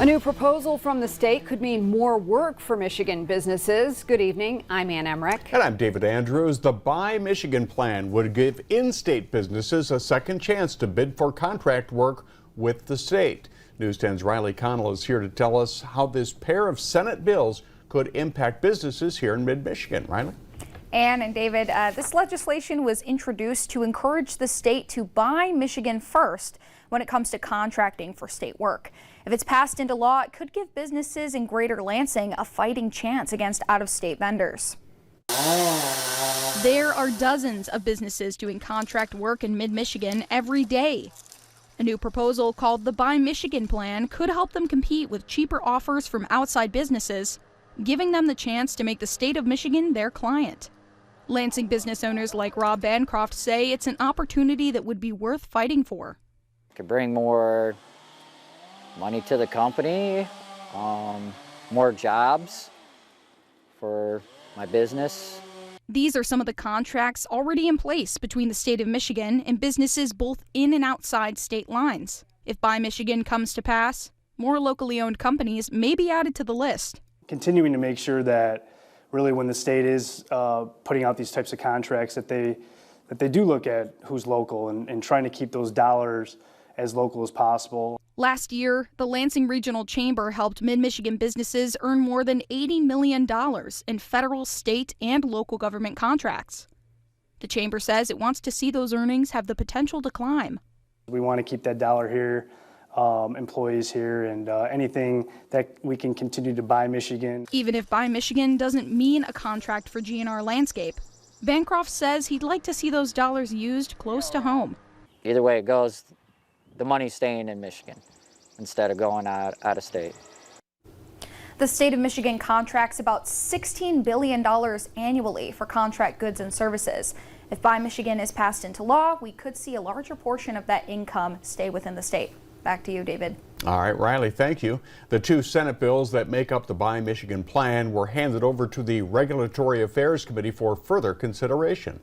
A new proposal from the state could mean more work for Michigan businesses. Good evening, I'm Ann Emmerich. And I'm David Andrews. The Buy Michigan plan would give in-state businesses a second chance to bid for contract work with the state. News 10's Riley Connell is here to tell us how this pair of Senate bills could impact businesses here in mid-Michigan. Riley? Ann and David, this legislation was introduced to encourage the state to buy Michigan first when it comes to contracting for state work. If it's passed into law, it could give businesses in Greater Lansing a fighting chance against out-of-state vendors. There are dozens of businesses doing contract work in mid-Michigan every day. A new proposal called the Buy Michigan plan could help them compete with cheaper offers from outside businesses, giving them the chance to make the state of Michigan their client. Lansing business owners like Rob Bancroft say it's an opportunity that would be worth fighting for. Could bring more money to the company, more jobs for my business. These are some of the contracts already in place between the state of Michigan and businesses both in and outside state lines. If Buy Michigan comes to pass, more locally owned companies may be added to the list. Continuing to make sure that really when the state is putting out these types of contracts that they do look at who's local and trying to keep those dollars as local as possible. Last year, the Lansing Regional Chamber helped mid-Michigan businesses earn more than $80 million in federal, state, and local government contracts. The chamber says it wants to see those earnings have the potential to climb. We want to keep that dollar here, employees here, and anything that we can continue to buy Michigan. Even if Buy Michigan doesn't mean a contract for GNR Landscape, Bancroft says he'd like to see those dollars used close to home. Either way it goes, the money's staying in Michigan instead of going out of state. The state of Michigan contracts about $16 billion annually for contract goods and services. If Buy Michigan is passed into law, we could see a larger portion of that income stay within the state. Back to you, David. All right, Riley, thank you. The two Senate bills that make up the Buy Michigan plan were handed over to the Regulatory Affairs Committee for further consideration.